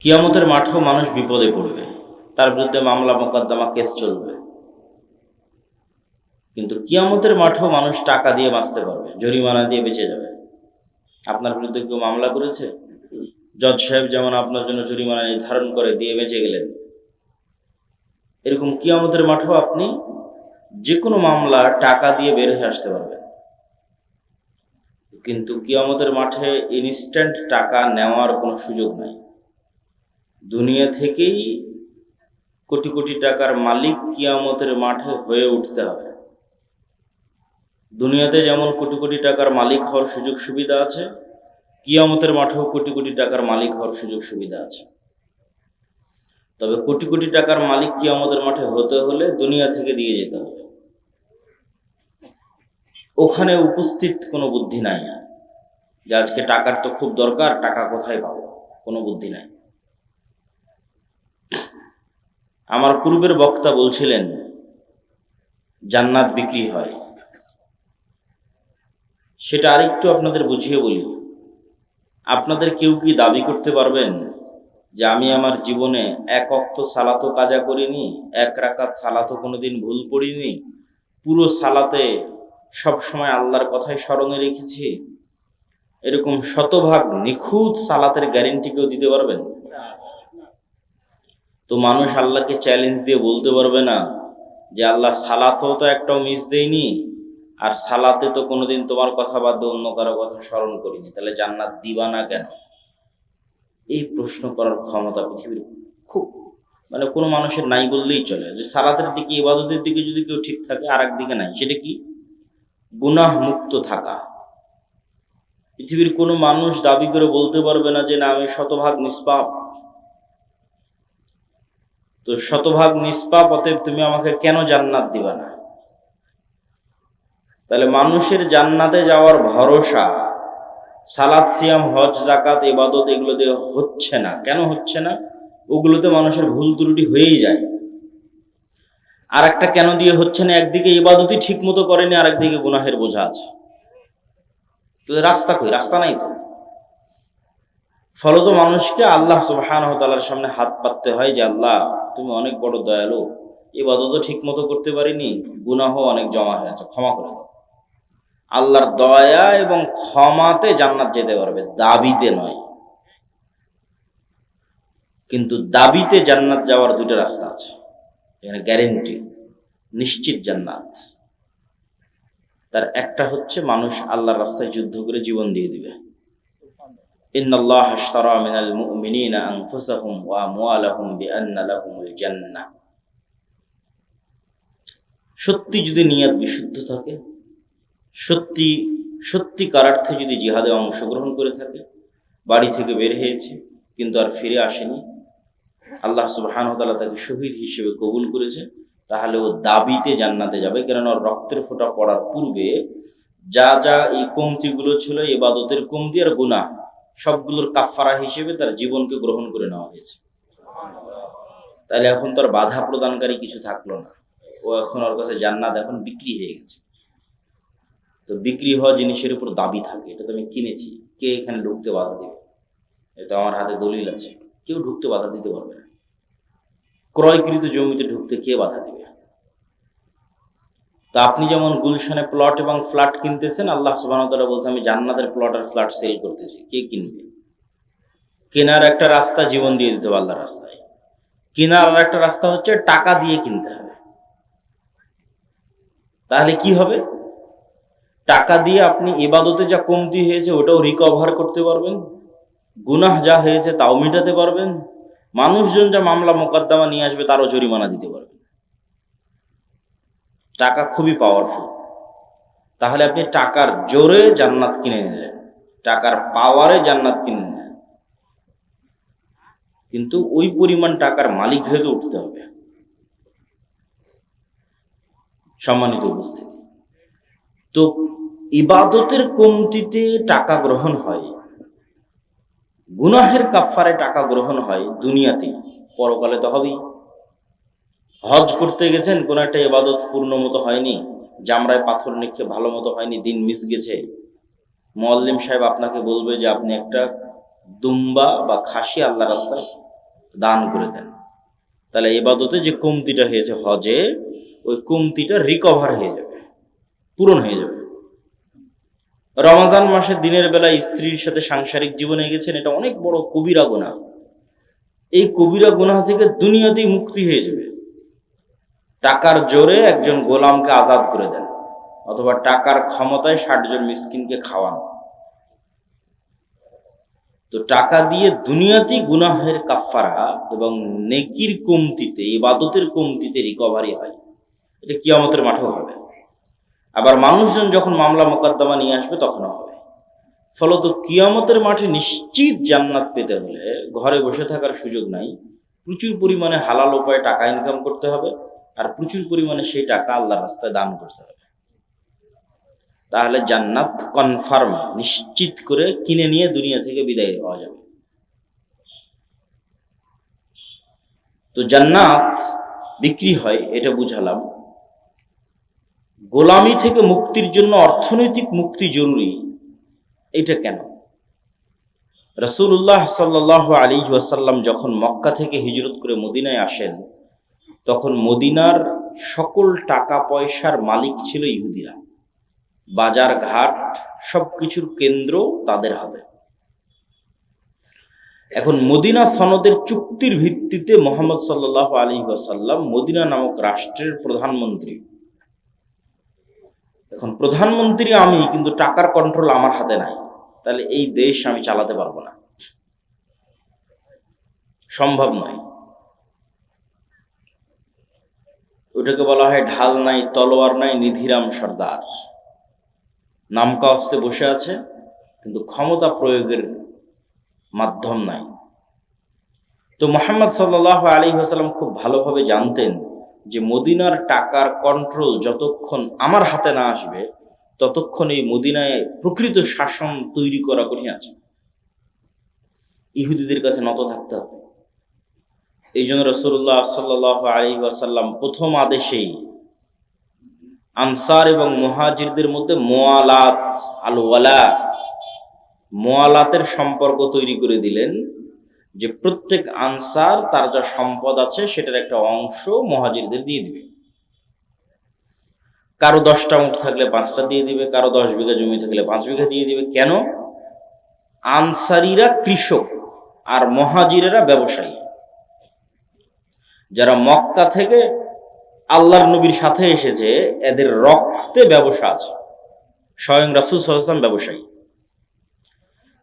কিয়ামতের মাঠেও মানুষ বিপদে পড়বে, তার বিরুদ্ধে মামলা মোকদ্দমা কেস চলবে। কিন্তু কিয়ামতের মাঠেও মানুষ টাকা দিয়ে বাঁচতে পারবে, জরিমানা দিয়ে বেঁচে যাবে। আপনার বিরুদ্ধে কেউ মামলা করেছে, জজ সাহেব যেমন আপনার জন্য জরিমানা নির্ধারণ করে দিয়ে বেঁচে গেলেন, এরকম কিয়ামতের মাঠেও আপনি যে কোনো মামলা টাকা দিয়ে বের হয়ে আসতে পারবেন। কিন্তু কিয়ামতের মাঠে ইনস্ট্যান্ট টাকা নেওয়ার কোনো সুযোগ নাই। দুনিয়া থেকেই কোটি কোটি টাকার মালিক কিয়ামতের মাঠে হয়ে উঠতে হবে। দুনিয়াতে যেমন কোটি কোটি টাকার মালিক হওয়ার সুযোগ সুবিধা আছে, কিয়ামতের মাঠেও কোটি কোটি টাকার মালিক হওয়ার সুযোগ সুবিধা আছে। তবে কোটি কোটি টাকার মালিক কিয়ামতের মাঠে হতে হলে দুনিয়া থেকে দিয়ে যেতে হবে। ওখানে উপস্থিত কোনো বুদ্ধি নাই যে আজকে টাকার তো খুব দরকার, টাকা কোথায় পাবো, কোনো বুদ্ধি নাই। আমার পূর্বের বক্তা বলছিলেন জান্নাত বিক্রি হয়, সেটা আরেকটু আপনাদের বুঝিয়ে বলি। আপনাদের কেউ কি দাবি করতে পারবেন যে আমি আমার জীবনে এক ওয়াক্ত সালাতও কাজা করিনি, এক রাকাত সালাতও কোনোদিন ভুল পড়িনি, পুরো সালাতে সবসময় আল্লাহর কথাই স্মরণে রেখেছি, এরকম শতভাগ নিখুঁত সালাতের গ্যারেন্টি কেউ দিতে পারবেন? তো মানুষ আল্লাহকে চ্যালেঞ্জ দিয়ে বলতে পারবে না যে আল্লাহ সালাতেও তো একটাও মিস দেয়নি, আর সালাতে তো কোনোদিন তোমার কথা বাদ দিয়ে অন্য কারো কথা স্মরণ করিনি, তাহলে জান্নাত দিবা না কেন? এই প্রশ্ন করার ক্ষমতা পৃথিবীর খুব কোনো মানুষের নাই বললেই চলে। যে সালাতের দিকে, ইবাদতের দিকে যদি কেউ ঠিক থাকে আর একদিকে নাই, সেটা কি? গুনাহ মুক্ত থাকা। পৃথিবীর কোনো মানুষ দাবি করে বলতে পারবে না যে না আমি শতভাগ নিষ্পাপ। তো শতভাগ নিষ্পাপ, অতএব তুমি আমাকে কেন জান্নাত দিবা না? তাহলে মানুষের জান্নাতে যাওয়ার ভরসা সালাত, সিয়াম, হজ, যাকাত, ইবাদত এগুলো দিয়ে হচ্ছে না। কেন হচ্ছে না? ওগুলোতে মানুষের ভুল ত্রুটি হয়েই যায়। আর একটা কেন দিয়ে হচ্ছে না? একদিকে ইবাদতই ঠিক মতো করেনি, আর একদিকে গুনাহের বোঝা আছে। তাহলে রাস্তা কই? রাস্তা নাই তো। ফলত মানুষকে আল্লাহ সুবহানাহু ওয়া তাআলার সামনে হাত পাততে হয় যে আল্লাহ তুমি অনেক বড় দয়ালু, ইবাদতও ঠিক মতো করতে পারিনি, গুনাহ অনেক জমা হয়ে আছে, ক্ষমা করে দাও। আল্লাহর দয়া এবং ক্ষমাতে জান্নাত যেতে পারবে, দাবিতে নয়। কিন্তু দাবিতে জান্নাত যাওয়ার দুটো রাস্তা আছে, এখানে গ্যারেন্টি নিশ্চিত জান্নাত। তার একটা হচ্ছে মানুষ আল্লাহর রাস্তায় যুদ্ধ করে জীবন দিয়ে দিবে। ইন্নাল্লাহা আশতারা মিনাল মুমিনিনা আনফুসাহুম ওয়া আমওয়ালাহুম বিআন্না লাহুমুল জান্নাহ। সত্যি যদি নিয়ত বিশুদ্ধ থাকে, সত্যিকার অর্থে যদি জিহাদে অংশগ্রহণ করে থাকে, বাড়ি থেকে বের হয়েছে কিন্তু আর ফিরে আসেনি, আল্লাহ সুবহানাহু ওয়া তাআলা তাকে শহীদ হিসেবে কবুল করেছে, তাহলে ও দাবিতে জান্নাতে যাবে। কেননা ওর রক্তের ফোঁটা পড়ার পূর্বে যা যা এই কমতিগুলো ছিল, ইবাদতের কমতি আর গুনাহ, সবগুলোর কাফারা হিসেবে তার জীবনকে গ্রহণ করে নেওয়া হয়েছে। তাহলে এখন তার বাধা প্রদানকারী কিছু থাকলো না। ও এখন ওর কাছে জান্নাত এখন বিক্রি হয়ে গেছে। তো বিক্রি হওয়া জিনিসের উপর দাবি থাকে, এটা তো আমি কিনেছি, কে এখানে ঢুকতে বাধা দেবে? এটা আমার হাতে দলিল আছে, কেউ ঢুকতে বাধা দিতে পারবে না। ক্রয়কৃত জমিতে ঢুকতে কে বাধা দিবে? তা আপনি যেমন গুলশানে প্লট এবং ফ্ল্যাট কিনতেছেন, আল্লাহ সুবহানাহু ওয়া তাআলা বলছে আমি জান্নাতের প্লট আর ফ্ল্যাট সেল করতেছি, কে কিনবে? কেনার একটা রাস্তা জীবন দিয়ে দিতে হবে আল্লাহর রাস্তায়, কেনার আর একটা রাস্তা হচ্ছে টাকা দিয়ে কিনতে হবে। তাহলে কি হবে? টাকা দিয়ে আপনি ইবাদতে যা কমতি হয়েছে ওটাও রিকভার করতে পারবেন, গুনাহ যা হয়েছে তাও মেটাতে পারবেন, মানুষজন যা মামলা মোকদ্দমা নিয়ে আসবে তারও জরিমানা দিতে পারবেন। টাকা খুবই পাওয়ারফুল। তাহলে আপনি টাকার জোরে জান্নাত কিনে নিলেন, টাকার পাওয়ারে জান্নাত কিনে নিলেন, কিন্তু ওই পরিমাণ টাকার মালিক হয়ে তো উঠতে হবে। সম্মানিত উপস্থিতি, তো ইবাদতের কমতিতে টাকা গ্রহণ হয়, গুনাহের কাফারে টাকা গ্রহণ হয় দুনিয়াতে, পরকালে তো হবেই। হজ করতে গেছেন, কোন একটা ইবাদত পূর্ণ মতো হয়নি, জামরায় পাথর নিক্ষেপ ভালো মতো হয়নি, দিন মিস গেছে, মুআল্লিম সাহেব আপনাকে বলবে যে আপনি একটা দুম্বা বা খাসি আল্লাহ রাস্তায় দান করে দেন। তাহলে ইবাদতে যে কমতিটা হয়েছে হজে, ওই কমতিটা রিকভার হয়ে যাবে, পূরণ হয়ে যাবে। রমজান মাসে দিনের বেলা স্ত্রীর সাথে সাংসারিক জীবনে গেছেন, এটা অনেক বড় কবিরা গুনাহ। এই কবিরা গুনাহ থেকে দুনিয়াতেই মুক্তি হয়ে যাবে। টাকার জোরে একজন গোলামকে আজাদ করে দেন, অথবা টাকার ক্ষমতায় 60 জন মিসকিনকে খাওয়ান। তো টাকা দিয়ে দুনিয়াতেই গুনাহের কাফারা এবং নেকির কমতিতে, ইবাদতের কমতিতে রিকভারি হয়। এটা কিয়ামতের মাঠেও হবে। আবার মানুষজন যখন মামলা মোকদ্দমা নিয়ে আসবে তখনও হবে। ফলত কিয়ামতের মাঠে নিশ্চিত জান্নাত পেতে হলে ঘরে বসে থাকার সুযোগ নাই। প্রচুর পরিমাণে হালাল উপায়ে টাকা ইনকাম করতে হবে, আর প্রচুর পরিমাণে সেই টাকা আল্লাহর রাস্তায় দান করতে হবে। তাহলে জান্নাত কনফার্ম, নিশ্চিত করে কিনে নিয়ে দুনিয়া থেকে বিদায় হওয়া যাবে। তো জান্নাত বিক্রি হয়, এটা বুঝালাম। গোলামি থেকে মুক্তির জন্য অর্থনৈতিক মুক্তি জরুরি, এটা কেন? রাসূলুল্লাহ সাল্লাল্লাহু আলাইহি ওয়াসাল্লাম যখন মক্কা থেকে হিজরত করে মদিনায় আসেন, তখন মদিনার সকল টাকা পয়সার মালিক ছিল ইহুদিরা। বাজার ঘাট সবকিছুর কেন্দ্র তাদের হাতে। এখন মদিনা সনদের চুক্তির ভিত্তিতে মুহাম্মদ সাল্লাল্লাহু আলাইহি ওয়াসাল্লাম মদিনা নামক রাষ্ট্রের প্রধানমন্ত্রী। এখন প্রধানমন্ত্রী আমি, কিন্তু টাকার কন্ট্রোল আমার হাতে নাই। তাহলে এই দেশ আমি চালাতে পারবো না, সম্ভব নয়। ওটাকে বলা হয় ঢাল নাই, তলোয়ার নাই, নিধিরাম সর্দার। নামকা অস্তে বসে আছে, কিন্তু ক্ষমতা প্রয়োগের মাধ্যম নাই। তো মুহাম্মদ সাল্লাল্লাহু আলাইহি ওয়াসাল্লাম খুব ভালোভাবে জানতেন যে মদিনার টাকার কন্ট্রোল যতক্ষণ আমার হাতে না আসবে, ততক্ষণ এই মদিনায় প্রকৃত শাসন তৈরি করা কঠিন আছে। ইহুদিদের কাছে নত থাকতে হবে। এই জন্য রাসূলুল্লাহ সাল্লাল্লাহু আলাইহি ওয়াসাল্লাম প্রথম আদেশেই আনসার এবং মুহাজিরদের মধ্যে মুআলাত, আল ওয়ালা, মুআলাতের সম্পর্ক তৈরি করে দিলেন, যে প্রত্যেক আনসার তার যা সম্পদ আছে সেটার একটা অংশ মুহাজিরদের দিয়ে দিবে। কারো 10টা উট থাকলে 5টা দিয়ে দিবে, কারো 10 বিঘা জমি থাকলে 5 বিঘা দিয়ে দিবে। কেন? আনসারীরা কৃষক আর মুহাজিরেরা ব্যবসায়ী, যারা মক্কা থেকে আল্লাহর নবীর সাথে এসেছে, এদের রক্তে ব্যবসা আছে। স্বয়ং রাসূল সাল্লাল্লাহু আলাইহি ওয়াসাল্লাম ব্যবসায়ী।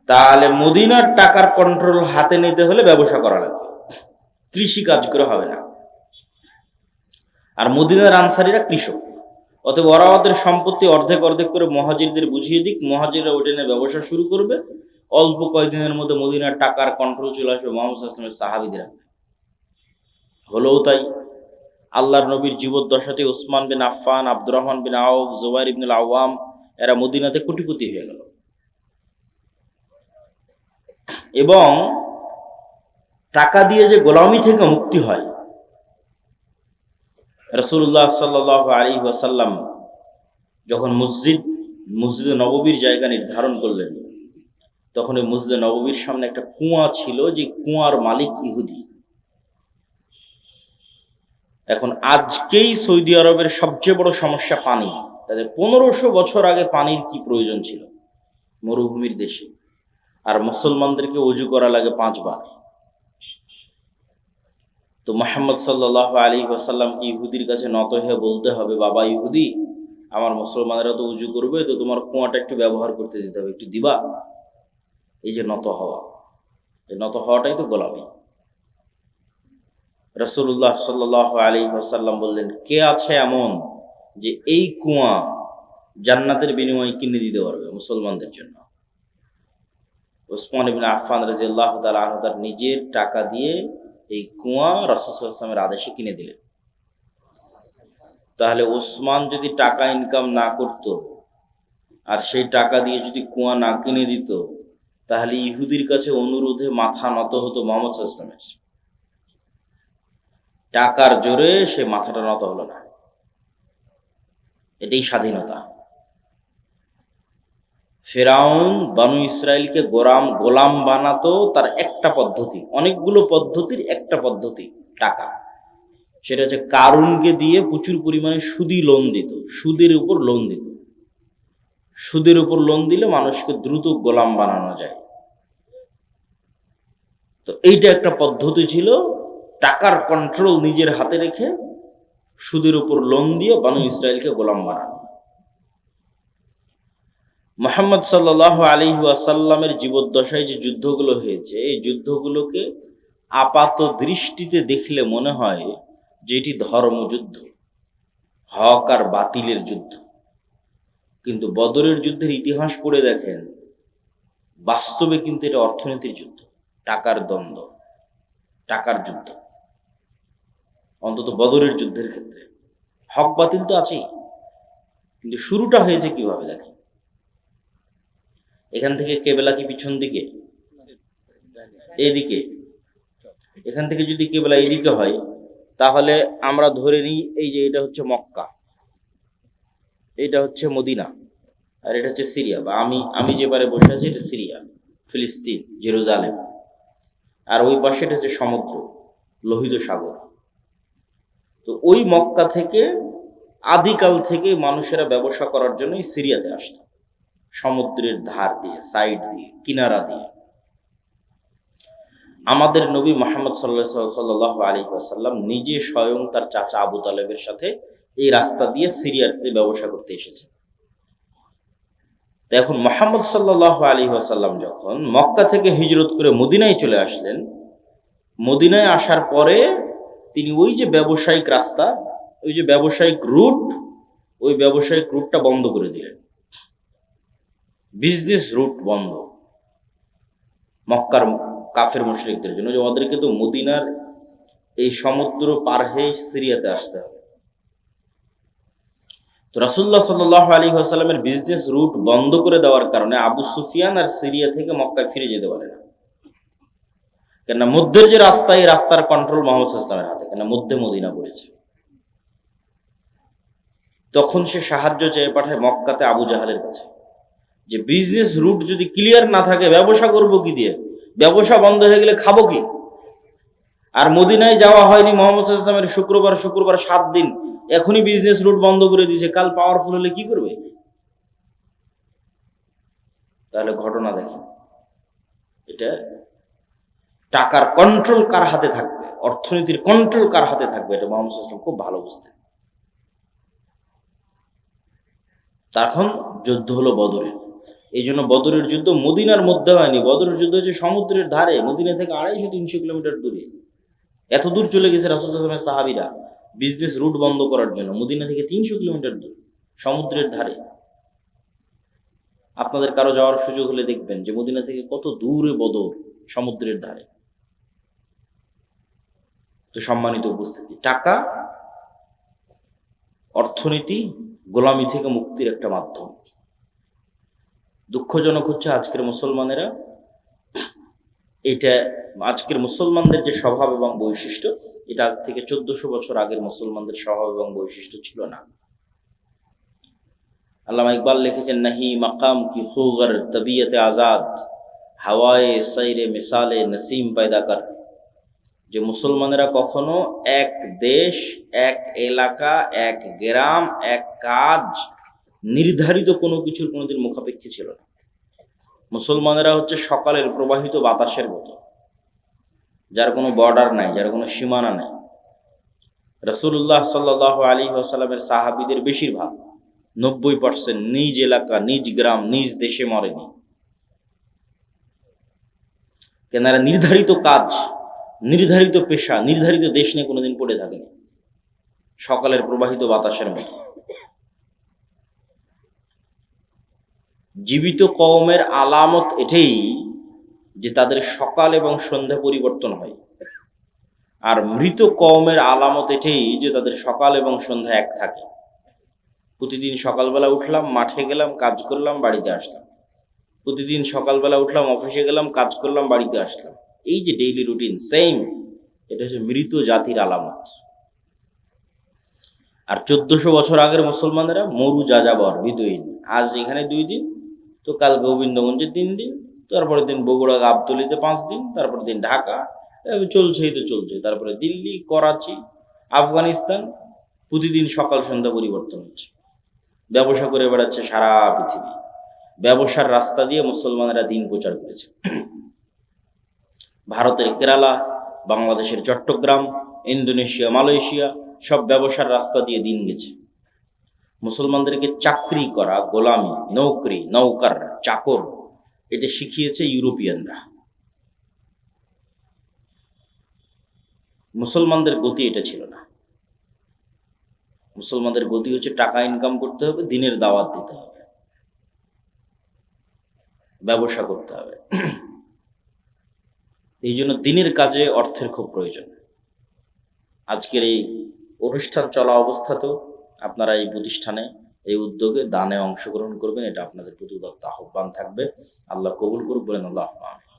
তাহলে মদিনার টাকার কন্ট্রোল হাতে নিতে হলে ব্যবসা করা লাগবে, কৃষি কাজ করে হবে না। আর মদিনার আনসারীরা কৃষক, অতএব ওরা ওদের সম্পত্তি অর্ধেক অর্ধেক করে মুহাজিরদের বুঝিয়ে দিক, মুহাজিররা ওইটা নিয়ে ব্যবসা শুরু করবে। অল্প কয়েকদিনের মধ্যে মদিনার টাকার কন্ট্রোল চলে আসবে মুহাম্মদ সাল্লাল্লাহু আলাইহি ওয়াসাল্লামের সাহাবীদের হাতে। হলোও তাই। আল্লাহর নবীর জীবদ্দশাতে ওসমান বিন আফফান, আব্দুর রহমান বিন আউফ, জুবাইর ইবনুল আওয়াম, এরা মদিনাতে কোটিপতি হয়ে গেল। এবং টাকা দিয়ে যে গোলামি থেকে মুক্তি হয়, রাসূলুল্লাহ সাল্লাল্লাহু আলাইহি ওয়াসাল্লাম যখন মসজিদে নববীর জায়গা নির্ধারণ করলেন, তখন এই মসজিদে নববীর সামনে একটা কুয়া ছিল, যে কুয়ার মালিক ইহুদি। এখন আজকেই সৌদি আরবের সবচেয়ে বড় সমস্যা পানি। তাদের 1500 বছর আগে পানির কি প্রয়োজন ছিল মরুভূমির দেশে, আর মুসলমানদেরকে ওযু করা লাগে 5 বার। তো মুহাম্মদ সাল্লাল্লাহু আলাইহি ওয়াসাল্লাম কি ইহুদির কাছে নত হয়ে বলতে হবে, বাবা ইহুদি, আমার মুসলমানেরা তো ওযু করবে, তো তোমার কুয়াটা একটু ব্যবহার করতে দিতে হবে, একটু দিবা? এই যে নত হওয়া, এই নত হওয়াটাই তো গোলামি। রাসূলুল্লাহ সাল্লাল্লাহু আলাইহি ওয়াসাল্লাম বললেন, কে আছে এমন যে এই কুয়া জান্নাতের বিনিময়ে কিনে দিতে পারবে মুসলমানদের জন্য? ওসমান ইবনে আফফান রাদিয়াল্লাহু তাআলা আনহু তার নিজের টাকা দিয়ে এই কুয়া রাসূল সাল্লাল্লাহু আলাইহি ওয়াসাল্লামের আদেশে কিনে দিলেন। তাহলে ওসমান যদি টাকা ইনকাম না করত, আর সেই টাকা দিয়ে যদি কুয়া না কিনে দিত, তাহলে ইহুদির কাছে অনুরোধে মাথা নত হতো মুহাম্মদ সাল্লাল্লাহু আলাইহি ওয়াসাল্লামের। টাকার জোরে সে মাথাটা নত হলো না। এটাই স্বাধীনতা। ফেরাউন বানু ইসরায়েলকে গোলাম বানাতো তার একটা পদ্ধতি, অনেকগুলো পদ্ধতির একটা পদ্ধতি টাকা। সেটা হচ্ছে কারুনকে দিয়ে প্রচুর পরিমাণে সুদি লোন দিত, সুদের উপর লোন দিত। সুদের উপর লোন দিলে মানুষকে দ্রুত গোলাম বানানো যায়। তো এইটা একটা পদ্ধতি ছিল, টাকার কন্ট্রোল নিজের হাতে রেখে সুদের উপর লোন দিয়ে বানু ইসরায়েলকে গোলাম বানানো। মুহাম্মদ সাল্লাল্লাহু আলাইহি ওয়াসাল্লামের জীবদ্দশায় যে যুদ্ধগুলো হয়েছে, এই যুদ্ধগুলোকে আপাত দৃষ্টিতে দেখলে মনে হয় যে এটি ধর্মযুদ্ধ, হক আর বাতিলের যুদ্ধ। কিন্তু বদরের যুদ্ধের ইতিহাস পড়ে দেখেন, বাস্তবে কিন্তু এটা অর্থনীতির যুদ্ধ, টাকার দ্বন্দ্ব, টাকার যুদ্ধ। অন্তত বদরের যুদ্ধের ক্ষেত্রে হক বাতিল তো আছেই, কিন্তু শুরুটা হয়েছে কিভাবে দেখেন। এখান থেকে কেবলা কি পিছন দিকে? এইদিকে। এখান থেকে যদি কেবলা এইদিকে হয়, তাহলে আমরা ধরে নিই এই যে এটা হচ্ছে মক্কা, এটা হচ্ছে মদিনা, আর এটা হচ্ছে সিরিয়া, বা আমি যে পারে বসে আছি এটা সিরিয়া, ফিলিস্তিন, জেরুজালেম। আর ওই পাশে এটা হচ্ছে সমুদ্র, লোহিত সাগর। তো ওই মক্কা থেকে আদিকাল থেকে মানুষেরা ব্যবসা করার জন্য সিরিয়াতে আসতো, সমুদ্রের ধার দিয়ে, সাইড দিয়ে, কিনারা দিয়ে। আমাদের নবী মুহাম্মদ সাল্লাল্লাহু আলাইহি ওয়াসাল্লাম নিজে স্বয়ং তার চাচা আবু তালেবের সাথে এই রাস্তা দিয়ে সিরিয়াতে ব্যবসা করতে এসেছে। তো এখন মুহাম্মদ সাল্লাল্লাহু আলাইহি ওয়াসাল্লাম যখন মক্কা থেকে হিজরত করে মদিনায় চলে আসলেন, মদিনায় আসার পরে তিনি ওই যে ব্যবসায়িক রাস্তা, ওই যে ব্যবসায়িক রুট, ওই ব্যবসায়িক রুটটা বন্ধ করে দিলেন। বিজনেস রুট বন্ধ মক্কার কাফের মুশরিকদের জন্য, যে ওদেরকে তো মদিনার এই সমুদ্র পার হয়ে সিরিয়াতে আসতে হবে। তো রাসূলুল্লাহ সাল্লাল্লাহু আলাইহি ওয়াসাল্লামের বিজনেস রুট বন্ধ করে দেওয়ার কারণে আবু সুফিয়ান আর সিরিয়া থেকে মক্কায় ফিরে যেতে পারে না। কেননা মধ্যের যে রাস্তা, এই রাস্তার কন্ট্রোল মুহাম্মদ সাল্লাল্লাহু আলাইহি ওয়াসাল্লামের হাতে, কেননা মধ্যে মদিনা পড়েছে। তখন সে সাহায্য চেয়ে পাঠায় মক্কাতে আবু জাহালের কাছে, যে বিজনেস রুট যদি ক্লিয়ার না থাকে ব্যবসা করবো কি দিয়ে, ব্যবসা বন্ধ হয়ে গেলে খাবো কি। আর মদিনায় যাওয়া হয়নি মুহাম্মদ সাল্লাল্লাহু আলাইহি ওয়াসাল্লামের শুক্রবার 7 দিন, এখনই বিজনেস রুট বন্ধ করে দিয়েছে, কাল পাওয়ারফুল হলে কি করবে? তাহলে ঘটনা দেখেন, এটা টাকার কন্ট্রোল কার হাতে থাকবে, অর্থনীতির কন্ট্রোল কার হাতে থাকবে, এটা মুহাম্মদ সাল্লাল্লাহু আলাইহি ওয়াসাল্লাম খুব ভালো বুঝতেন। তখন যুদ্ধ হলো বদরের। এই জন্য বদরের যুদ্ধ মদিনার মধ্যে হয়নি, বদরের যুদ্ধ হচ্ছে সমুদ্রের ধারে, মদিনা থেকে 250-300 কিলোমিটার দূরে। এত দূর চলে গেছে রাসূল সাল্লাল্লাহু আলাইহি ওয়াসাল্লামের সাহাবীরা বিজনেস রুট বন্ধ করার জন্য, মদিনা থেকে 300 কিলোমিটার দূর, সমুদ্রের ধারে। আপনাদের কারো যাওয়ার সুযোগ হলে দেখবেন যে মদিনা থেকে কত দূরে বদর, সমুদ্রের ধারে। তো সম্মানিত উপস্থিতি, টাকা অর্থনীতি গোলামি থেকে মুক্তির একটা মাধ্যম। দুঃখজনক হচ্ছে আজকের মুসলমানেরা, এটা আজকের মুসলমানদের যে স্বভাব এবং বৈশিষ্ট্য, এটা আজ থেকে 1400 বছর আগের মুসলমানদের স্বভাব এবং বৈশিষ্ট্য ছিল না। আল্লামা ইকবাল লিখেছেন, নাহি মাকাম কি খুগর তবিয়তে আজাদ, হাওয়ায়ে সাইরে মিসালে নসিম পয়দা কর। যে মুসলমানেরা কখনো এক দেশ, এক এলাকা, এক গ্রাম, এক কাজ, নির্ধারিত কোনো কিছুর কোনোদিন মুখাপেক্ষী ছিল না। মুসলমানেরা হচ্ছে সকালের প্রবাহিত বাতাসের মতো, যার কোনো বর্ডার নাই, যার কোনো সীমানা নাই। রাসূলুল্লাহ সাল্লাল্লাহু আলাইহি ওয়াসাল্লামের সাহাবীদের বেশিরভাগ 90% নিজ এলাকা, নিজ গ্রাম, নিজ দেশে মরেনি। কেনারা নির্ধারিত কাজ, নির্ধারিত পেশা, নির্ধারিত দেশ নিয়ে কোনোদিন পড়ে থাকেনি, সকালের প্রবাহিত বাতাসের মতো। জীবিত কওমের আলামত এটাই যে তাদের সকাল এবং সন্ধ্যা পরিবর্তন হয়, আর মৃত কওমের আলামত এটাই যে তাদের সকাল এবং সন্ধ্যা এক থাকে। প্রতিদিন সকালবেলা উঠলাম, মাঠে গেলাম, কাজ করলাম, বাড়িতে আসলাম। প্রতিদিন সকালবেলা উঠলাম, অফিসে গেলাম, কাজ করলাম, বাড়িতে আসলাম। এই যে ডেইলি রুটিন সেম, এটা হচ্ছে মৃত জাতির আলামত। আর 1400 বছর আগের মুসলমানেরা মরু যাযাবর, বিদুইন। আজ এখানে 2 দিন, তো কাল গোবিন্দগঞ্জে 3 দিন, তারপরে দিন বগুড়া গাবতলীতে 5 দিন, তারপর দিন ঢাকা, চলছেই তো চলছে। তারপরে দিল্লি, করাচি, আফগানিস্তান, প্রতিদিন সকাল সন্ধ্যা পরিবর্তন হচ্ছে। ব্যবসা করে বেড়াচ্ছে সারা পৃথিবী। ব্যবসার রাস্তা দিয়ে মুসলমানেরা দিন প্রচার করেছে। ভারতের কেরালা, বাংলাদেশের চট্টগ্রাম, ইন্দোনেশিয়া, মালয়েশিয়া সব ব্যবসার রাস্তা দিয়ে দিন গেছে। মুসলমানদেরকে চাকরি করা, গোলামি, নৌকরি, নৌকার, চাকর, এটা শিখিয়েছে ইউরোপিয়ানরা। মুসলমানদের গতি এটা ছিল না। মুসলমানদের গতি হচ্ছে টাকা ইনকাম করতে হবে, দিনের দাওয়াত দিতে হবে, ব্যবসা করতে হবে। এই জন্য দিনের কাজে অর্থের খুব প্রয়োজন। আজকের এই অনুষ্ঠান চলা অবস্থাতেও আপনারা এই প্রতিষ্ঠানে, এই উদ্যোগে দানে অংশগ্রহণ করবেন, এটা আপনাদের প্রতি উদাত্ত আহ্বান থাকবে। আল্লাহ কবুল করুক, বলেন আল্লাহ আমিন।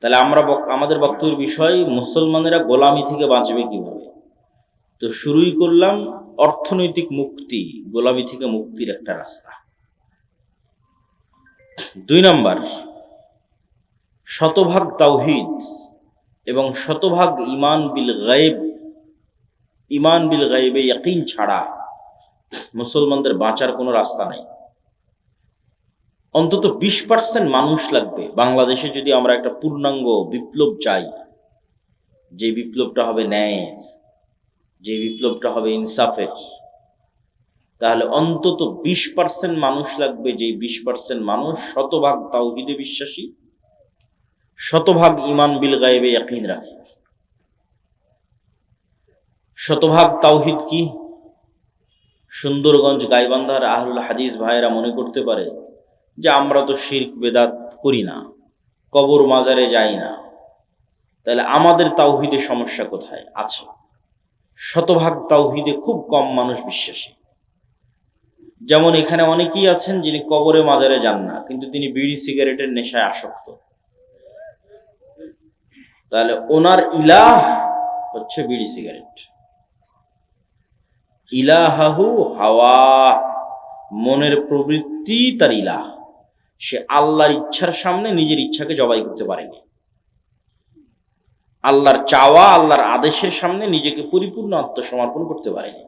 তাহলে আমাদের বক্তব্যের বিষয়, মুসলমানেরা গোলামি থেকে বাঁচবে কিভাবে। তো শুরুই করলাম অর্থনৈতিক মুক্তি, গোলামি থেকে মুক্তির একটা রাস্তা। 2 নম্বর, শতভাগ তাওহীদ এবং শতভাগ ঈমান বিল গায়ব। ঈমান বিল গায়বে ইয়াকিন ছাড়া মুসলমানদের বাঁচার কোনো রাস্তা নেই। অন্তত 20% মানুষ লাগবে বাংলাদেশে যদি আমরা একটা পূর্ণাঙ্গ বিপ্লব চাই, যে বিপ্লবটা হবে ন্যায়, যে বিপ্লবটা হবে ইনসাফের, তাহলে অন্তত 20% মানুষ লাগবে, যে 20% মানুষ শতভাগ তাওহীদে বিশ্বাসী, শতভাগ ঈমান বিল গায়বে ইয়াকিন রাখে। শতভাগ তাওহীদ কি? সুন্দরগঞ্জ, গাইবান্ধার আহলুল হাদিস ভাইয়েরা মনে করতে পারে যে আমরা তো শিরক বেদাত করি না, কবর মাজারে যাই না, তাহলে আমাদের তাওহীদে সমস্যা কোথায়? আছে। শতভাগ তাওহীদে খুব কম মানুষ বিশ্বাসী। যেমন এখানে অনেকেই আছেন যিনি কবরে মাজারে যান না, কিন্তু তিনি বিড়ি সিগারেটের নেশায় আসক্ত। তাহলে ওনার ইলাহ হচ্ছে বিড়ি সিগারেট। ইলাহাহু হাওয়া, মনের প্রবৃত্তি তার ইলাহ। সে আল্লাহর ইচ্ছার সামনে নিজের ইচ্ছাকে জবাই করতে পারেনি। আল্লাহর চাওয়া, আল্লাহর আদেশের সামনে নিজেকে পরিপূর্ণ আত্মসমর্পণ করতে পারেনি।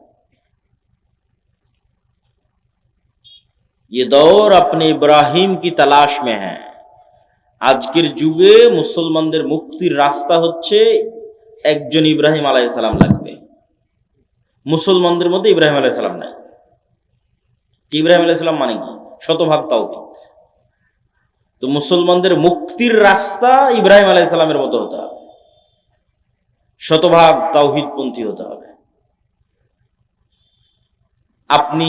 ये दौर अपने इब्राहिम की तलाश में है। আজকের যুগে মুসলমানদের মুক্তির রাস্তা হচ্ছে একজন ইব্রাহিম আলাইহিস সালাম লাগবে। মুসলমানদের মধ্যে ইব্রাহিম আলাইহিস সালাম নাই। ইব্রাহিম আলাইহিস সালাম মানে কি? শতভাগ তাওহীদ। তো মুসলমানদের মুক্তির রাস্তা ইব্রাহিম আলাইহিস সালামের মতো হতে হবে, শতভাগ তাওহীদপন্থী হতে হবে। আপনি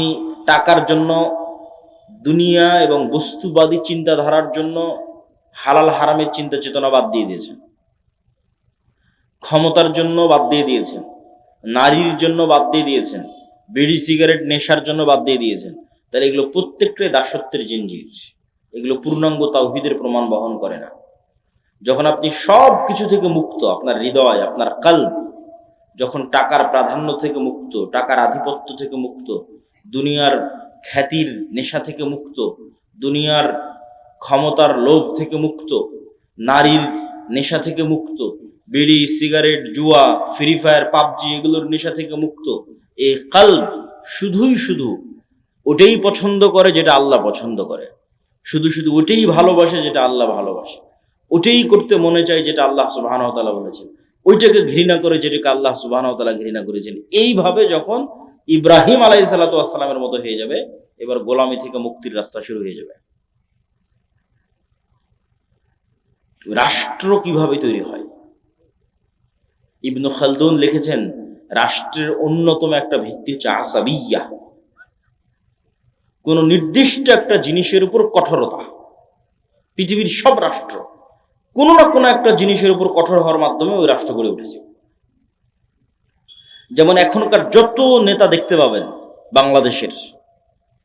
টাকার জন্য, দুনিয়া এবং বস্তুবাদী চিন্তাধারার জন্য হালাল হারামের চিন্তা চেতনা বাদ দিয়ে দিয়েছেন, ক্ষমতার জন্য বাদ দিয়ে দিয়েছেন, নারীর জন্য বাদ দিয়ে দিয়েছেন, বিড়ি সিগারেট নেশার জন্য বাদ দিয়ে দিয়েছেন। তাহলে এগুলো প্রত্যেকটাই দাসত্বের জিনজির। এগুলো পূর্ণাঙ্গ তাওহীদের প্রমাণ বহন করে না। যখন আপনি সব কিছু থেকে মুক্ত, আপনার হৃদয়, আপনার কলব যখন টাকার প্রাধান্য থেকে মুক্ত, টাকার আধিপত্য থেকে মুক্ত, দুনিয়ার খ্যাতির নেশা থেকে মুক্ত, দুনিয়ার ক্ষমতার লোভ থেকে মুক্ত, নারীর নেশা থেকে মুক্ত, বিড়ি সিগারেট জুয়া ফ্রি ফায়ার পাবজি এগুলোর নেশা থেকে মুক্ত, এই কলব শুধু ওটাই পছন্দ করে যেটা আল্লাহ পছন্দ করে, শুধু ওটাই ভালোবাসে যেটা আল্লাহ ভালোবাসে, ওটাই করতে মনে চায় যেটা আল্লাহ সুবহানাহু ওয়া তাআলা বলেছেন, ওইটাকে ঘৃণা করে যেটাকে আল্লাহ সুবহানাহু ওয়া তাআলা ঘৃণা করেছেন। এইভাবে যখন ইব্রাহিম আলাইহিস সালাতু ওয়াস সালামের মতো হয়ে যাবে, এবার গোলামি থেকে মুক্তির রাস্তা শুরু হয়ে যাবে। রাষ্ট্র কিভাবে তৈরি হয়? ইবনে খালদুন লিখেছেন, রাষ্ট্রের অন্যতম একটা ভিত্তি হচ্ছে আসাবিয়্যাহ, কোন নির্দিষ্ট একটা জিনিসের উপর কঠোরতা। পৃথিবীর সব রাষ্ট্র কোনো না কোনো একটা জিনিসের উপর কঠোর হওয়ার মাধ্যমে ওই রাষ্ট্র গড়ে উঠেছে। যেমন এখনকার যত নেতা দেখতে পাবেন বাংলাদেশের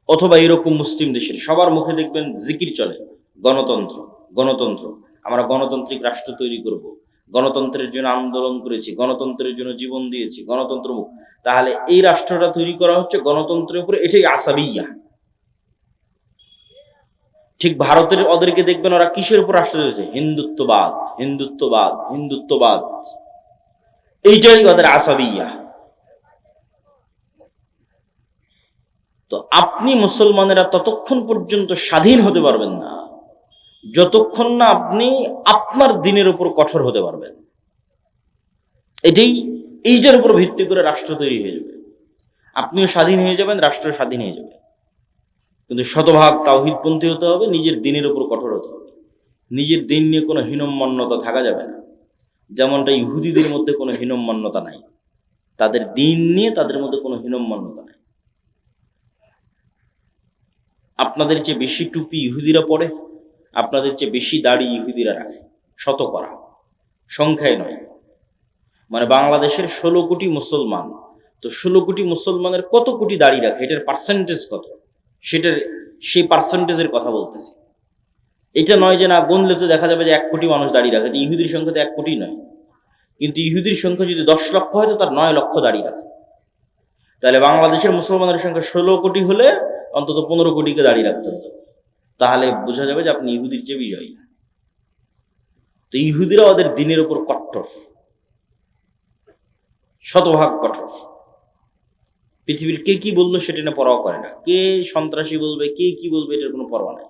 অথবা এরকম মুসলিম দেশের, সবার মুখে দেখবেন জিকির চলে, গণতন্ত্র গণতন্ত্র, আমরা গণতান্ত্রিক রাষ্ট্র তৈরি করব, গণতন্ত্রের জন্য আন্দোলন করেছি, গণতন্ত্রের জন্য জীবন দিয়েছি, গণতন্ত্র মুখ। তাহলে এই রাষ্ট্রটা তৈরি করা হচ্ছে গণতন্ত্রের উপরে, এটাই আসাবিয়্যাহ। ঠিক ভারতের ওদেরকে দেখবেন ওরা কিসের উপর রাষ্ট্র চলছে? হিন্দুত্ববাদ, হিন্দুত্ববাদ, হিন্দুত্ববাদ। এইটাই ওদের আসাবিয়া। তো আপনি মুসলমানেরা ততক্ষণ পর্যন্ত স্বাধীন হতে পারবেন না যতক্ষণ না আপনি আপনার দিনের উপর কঠোর হতে পারবেন। এইটার উপর ভিত্তি করে রাষ্ট্র তৈরি হয়ে যাবে। আপনিও স্বাধীন হয়ে যাবেন, রাষ্ট্র স্বাধীন হয়ে যাবে। কিন্তু শতভাগ তাওহীদপন্থী হতে হবে, নিজের দিনের উপর কঠোর হতে হবে। নিজের দিন নিয়ে কোনো হীনম্মন্যতা থাকা যাবে না। যেমনটা ইহুদিদের মধ্যে কোনো হীনম্মন্যতা নাই, তাদের দিন নিয়ে তাদের মধ্যে কোনো হীনম্মন্যতা নাই। আপনাদের চেয়ে বেশি টুপি ইহুদিরা পরে, আপনাদের চেয়ে বেশি দাড়ি ইহুদিরা রাখে, শতকরা, সংখ্যায় নয়। মানে বাংলাদেশের 16 কোটি মুসলমান, তো 16 কোটি মুসলমানের কত কোটি দাড়ি রাখে, এটার পার্সেন্টেজ কত, সেই পার্সেন্টেজের কথা বলতেছি। এটা নয় যে না গুনলে তো দেখা যাবে যে 1 কোটি মানুষ দাড়ি রাখে। ইহুদির সংখ্যা তো 1 কোটি নয়, কিন্তু ইহুদির সংখ্যা যদি 10 লক্ষ হয় তো তার 9 লক্ষ দাড়ি রাখে। তাহলে বাংলাদেশের মুসলমানের সংখ্যা 16 কোটি হলে অন্তত 15 কোটিকে দাড়ি রাখতে হতো, তাহলে বোঝা যাবে যে আপনি ইহুদির চেয়ে বিজয়ী। তো ইহুদিরা ওদের দিনের উপর কঠোর, শতভাগ কঠোর। পৃথিবীর কে কি বললো সেটা না পরোয়া করে না, কে সন্ত্রাসী বলবে, কে কি বলবে, এটার কোনো পরোয়া নাই।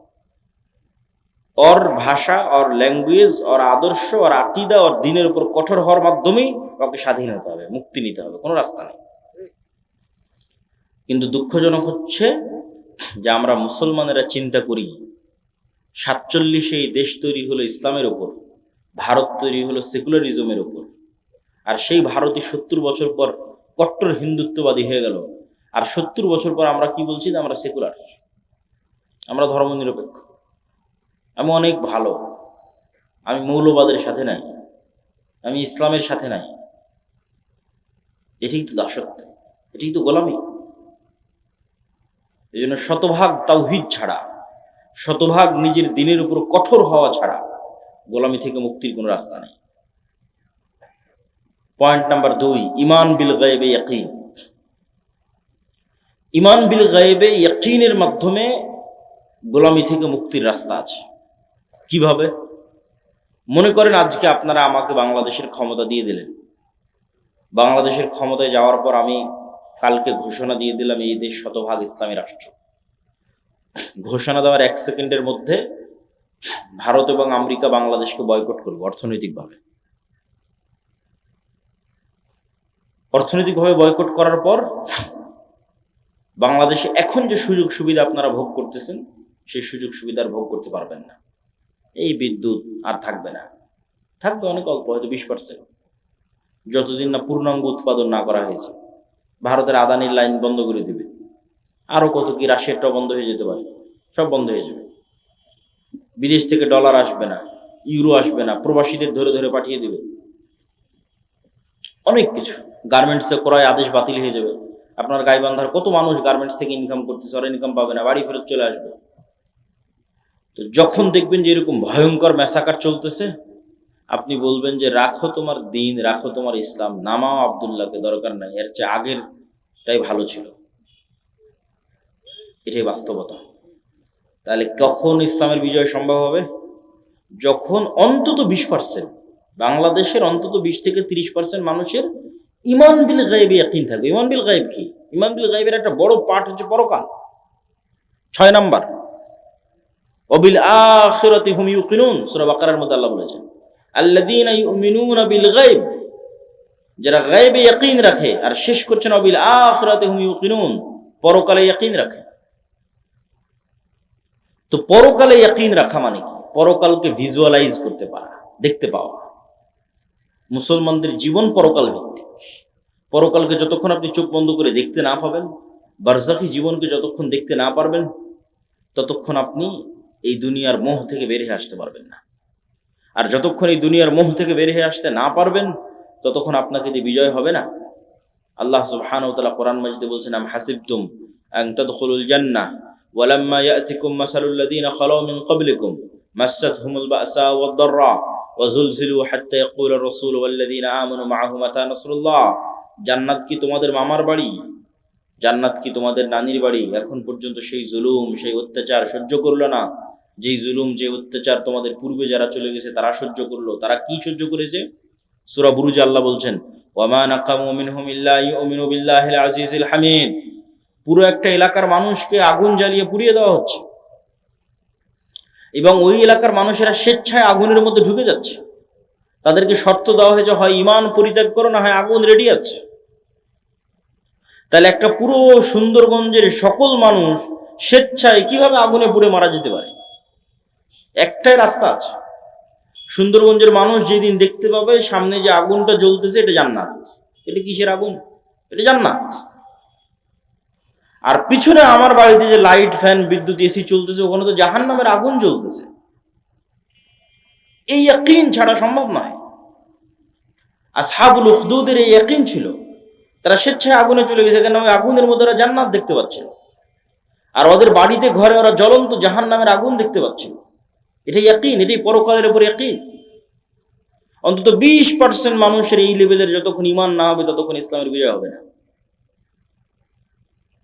ওর ভাষা, ওর ল্যাঙ্গুয়েজ, ওর আদর্শ, ওর আকীদা, ওর দিনের উপর কঠোর হওয়ার মাধ্যমেই ওকে স্বাধীন হতে হবে, মুক্তি নিতে হবে, কোনো রাস্তা নেই। কিন্তু দুঃখজনক হচ্ছে যে আমরা মুসলমানেরা চিন্তা করি 47 এই দেশ তৈরি হলো ইসলামের উপর, ভারত তৈরি হলো সেকুলারিজমের উপর, আর সেই ভারতই 70 বছর পর কট্টর হিন্দুত্ববাদী হয়ে গেল। আর 70 বছর পর আমরা কি বলছি? আমরা সেকুলার, আমরা ধর্মনিরপেক্ষ, আমি অনেক ভালো, আমি মৌলবাদের সাথে নাই, আমি ইসলামের সাথে নাই। এটাই তো দাসত্ব, এটাই তো গোলামি। এই জন্য শতভাগ তাওহীদ ছাড়া, শতভাগ নিজের দিনের উপর কঠোর হওয়া ছাড়া গোলামি থেকে মুক্তির কোনো রাস্তা নেই। পয়েন্ট নাম্বার 2, ঈমান বিল গায়বে ইয়াকিন। ঈমান বিল গায়বে ইয়াকিনের মাধ্যমে গোলামি থেকে মুক্তির রাস্তা আছে। কিভাবে? মনে করেন আজকে আপনারা আমাকে বাংলাদেশের ক্ষমতা দিয়ে দিলেন, বাংলাদেশের ক্ষমতায় যাওয়ার পর আমি কালকে ঘোষণা দিয়ে দিলাম এই দেশ শতভাগ ইসলামী রাষ্ট্র। ঘোষণা দেওয়ার 1 সেকেন্ডের মধ্যে ভারত এবং আমেরিকা বাংলাদেশকে বয়কট করবে অর্থনৈতিকভাবে। অর্থনৈতিকভাবে বয়কট করার পর বাংলাদেশে এখন যে সুযোগ সুবিধা আপনারা ভোগ করতেছেন সেই সুযোগ সুবিধার ভোগ করতে পারবেন না। এই বিদ্যুৎ আর থাকবে না, থাকবে অনেক অল্প, হয়তো 20%, যতদিন না পূর্ণাঙ্গ উৎপাদন না করা হয়েছে। ভারতের আদানির লাইন বন্ধ করে দিবে, আরো কত কি, রাশিয়াটাও বন্ধ হয়ে যেতে পারে, সব বন্ধ হয়ে যাবে। বিদেশ থেকে ডলার আসবে না, ইউরো আসবে না, প্রবাসীদের ধরে ধরে পাঠিয়ে দিবে, অনেক কিছু। গার্মেন্টসে ক্রয় আদেশ বাতিল হয়ে যাবে। আপনার গাইবান্ধার কত মানুষ গার্মেন্টস থেকে ইনকাম করতেছে, ওরা ইনকাম পাবে না, বাড়ি ফেরত চলে আসবে। তো যখন দেখবেন যে এরকম ভয়ঙ্কর ম্যাসাকার চলতেছে, আপনি বলবেন যে রাখো তোমার দিন, রাখো তোমার ইসলাম, নামাও আব্দুল্লাহকে, দরকার নাই, এর চেয়ে আগেরটাই ভালো ছিল। এটাই বাস্তবতা। তাহলে কখন ইসলামের বিজয় সম্ভব হবে? যখন অন্তত 20%, বাংলাদেশের অন্তত 20 থেকে 30% মানুষের ঈমান বিল গায়বে ইয়াকিন থাকবে। ঈমান বিল গায়ব কি? ঈমান বিল গায়বের একটা বড় পার্ট হচ্ছে পরকাল। 6 নাম্বার, ওয়াবিল আখিরাতি হুম ইউকিনুন, সূরা বাকারার মধ্যে আল্লাহ বলেছেন আল্লাযীনা ইউমিনুনা বিল গায়ব, যারা গায়বে ইয়াকিন রাখে। আর শেষ করছেন ওয়াবিল আখিরাতি হুম ইউকিনুন, পরকালে ইয়াকিন রাখে। তো পরকালে ইয়াকিন রাখা মানে কি? পরকালকে ভিজুয়ালাইজ করতে পারা, দেখতে পাওয়া। মুসলমানদের জীবন পরকাল ভিত্তিক। পরকালকে যতক্ষণ আপনি চোখ বন্ধ করে দেখতে না পাবেন, বারজাখী জীবনকে যতক্ষণ দেখতে না পারবেন, ততক্ষণ আপনি এই দুনিয়ার মোহ থেকে বের হয়ে আসতে পারবেন না। আর যতক্ষণ এই দুনিয়ার মোহ থেকে বের হয়ে আসতে না পারবেন, ততক্ষণ আপনাকে দিয়ে বিজয় হবে না। আল্লাহ সুবহানাহু ওয়া তাআলা কোরআন মাজিদে বলছেন, আম হাসিবতুম আন তাদখুলুল জান্নাহ ওয়ালাম্মা ইয়াতিকুম মাসালুল লাযীনা খালাউ মিন ক্বাবলিকুম মাসাতহুমুল বাসা ওয়াদ দাররা ওয়াজুলজিলু হাত্তা ইয়াকুলা রাসূলু ওয়াল্লাযীনা আমানু মাআহু মাতা নাসরুল্লাহ। জান্নাত কি তোমাদের মামার বাড়ি? জান্নাত কি তোমাদের নানির বাড়ি? এখন পর্যন্ত সেই জুলুম, সেই অত্যাচার সহ্য করলো না, যেই জুলুম, যে অত্যাচার তোমাদের পূর্বে যারা চলে গেছে তারা সহ্য করলো, তারা কি সহ্য করেছে? সূরা বুরুজে আল্লাহ বলছেন, ওয়ামা নাকামু মিনহুম ইল্লা ইউমিনু বিল্লাহিল আজিজিল হামিদ। পুরো একটা এলাকার মানুষকে আগুন জ্বালিয়ে পুড়িয়ে দেওয়া হচ্ছে এবং ওই এলাকার মানুষেরা স্বেচ্ছায় আগুনের মধ্যে ঢুকে যাচ্ছে। তাদেরকে শর্ত দেওয়া হয়েছে, হয় ঈমান পরিত্যাগ করো, না হয় আগুন রেডি আছে। তাহলে একটা পুরো সুন্দরগঞ্জের সকল মানুষ স্বেচ্ছায় কিভাবে আগুনে পুড়ে মারা যেতে পারে? একটাই রাস্তা আছে। সুন্দরগঞ্জের মানুষ যেদিন দেখতে পাবে সামনে যে আগুনটা জ্বলতেছে, এটা জান্নাত। এটা কিসের আগুন? এটা জান্নাত। আর পিছনে আমার বাড়িতে যে লাইট, ফ্যান, বিদ্যুৎ, এসি চলতেছে, ওখানে তো জাহান্নামের আগুন জ্বলতেছে। এই ইয়াকিন ছাড়া সম্ভব নয়। আসহাবুল উখদুদের এই ইয়াকিন ছিল, তারা স্বেচ্ছায় আগুনে চলে গেছে, কেন? ওই আগুনের মধ্যে ওরা জান্নাত দেখতে পাচ্ছিল, আর ওদের বাড়িতে ঘরে ওরা জ্বলন্ত জাহান্নামের আগুন দেখতে পাচ্ছিল। এটাই ইয়াকিন, এটাই পরকালের উপর ইয়াকিন। অন্তত 20% মানুষের এই লেভেলের যতক্ষণ ঈমান না হবে ততক্ষণ ইসলামের বিজয় হবে না।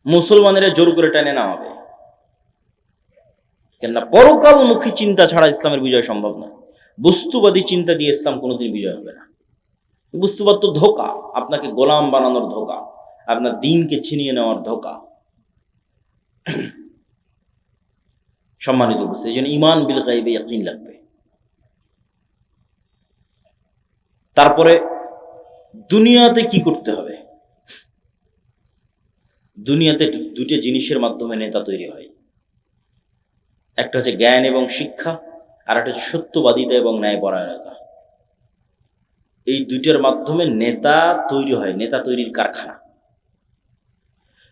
মুসলমানেরা জোর করে টেনে না হবে, কেননা পরকালমুখী চিন্তা ছাড়া ইসলামের বিজয় সম্ভব নয়। বস্তুবাদী চিন্তা দিয়ে ইসলাম কোনোদিন বিজয় হবে না। বস্তুবাদ তো ধোঁকা, আপনাকে গোলাম বানানোর ধোঁকা, আপনার দিনকে ছিনিয়ে নেওয়ার ধোঁকা। সম্মানিত বুঝছে, এই জন্য ঈমান বিল গায়বে ইয়াকিন লাগবে। তারপরে দুনিয়াতে কি করতে হবে? দুনিয়াতে দুটো জিনিসের মাধ্যমে নেতা তৈরি হয়। একটা হচ্ছে জ্ঞান এবং শিক্ষা, আর একটা হচ্ছে সত্যবাদিতা এবং ন্যায়পরায়ণতা। এই দুইটার মাধ্যমে নেতা তৈরি হয়, নেতা তৈরির কারখানা।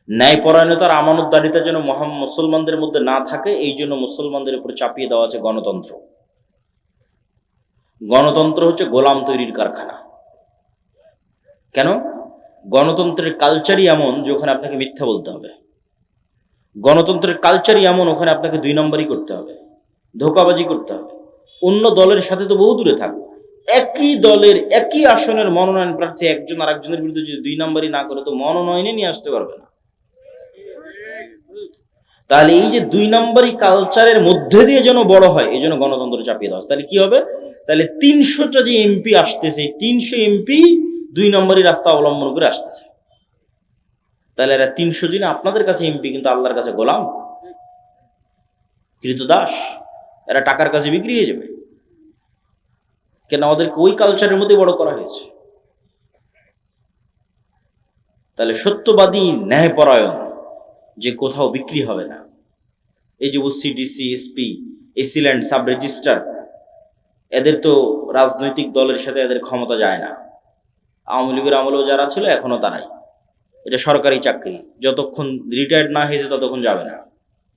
ন্যায়পরায়ণতার আমানতদারিতা যেন মুসলমানদের মধ্যে না থাকে, এই জন্য মুসলমানদের উপর চাপিয়ে দেওয়া আছে গণতন্ত্র। গণতন্ত্র হচ্ছে গোলাম তৈরির কারখানা। কেন? গণতন্ত্রের কালচারই এমন যে ওখানে আপনাকে মিথ্যা বলতে হবে। গণতন্ত্রের কালচারই এমন, ওখানে আপনাকে 2 নম্বরই করতে হবে, ধোঁকাবাজি করতে হবে। অন্য দলের সাথে তো বহু দূরে থাকবে, একই দলের একই আসনের মনোনয়ন প্রার্থী একজন আর একজনের বিরুদ্ধে যদি 2 নম্বরই না করে, তো মনোনয়নে নিয়ে আসতে পারবে না। তাহলে এই যে 2 নম্বরই কালচারের মধ্যে দিয়ে যেন বড় হয়, এই জন্য গণতন্ত্র চাপিয়ে দেওয়া। তাহলে কি হবে? তাহলে 300টা যে এমপি আসতেছে, 300 এমপি 2 নম্বরই রাস্তা অবলম্বন করে আসতেছে। তাহলে এরা 300 জন আপনাদের কাছে এমপি, কিন্তু আল্লাহর কাছে গোলাম, কৃতদাস। এরা টাকার কাছে বিক্রি হয়ে যাবে, কেন? ওদেরকে ওই কালচারের মধ্যে বড় করা হয়েছে। তাহলে সত্যবাদী, ন্যায়পরায়ণ, যে কোথাও বিক্রি হবে না। এই যে OC, DC, SP, AC land, sub registrar, এদের তো রাজনৈতিক দলের সাথে এদের ক্ষমতা যায় না। আওয়ামী লীগের আমলেও যারা ছিল এখনো তারাই। এটা সরকারি চাকরি, যতক্ষণ রিটায়ার্ড না হয়েছে ততক্ষণ যাবে না।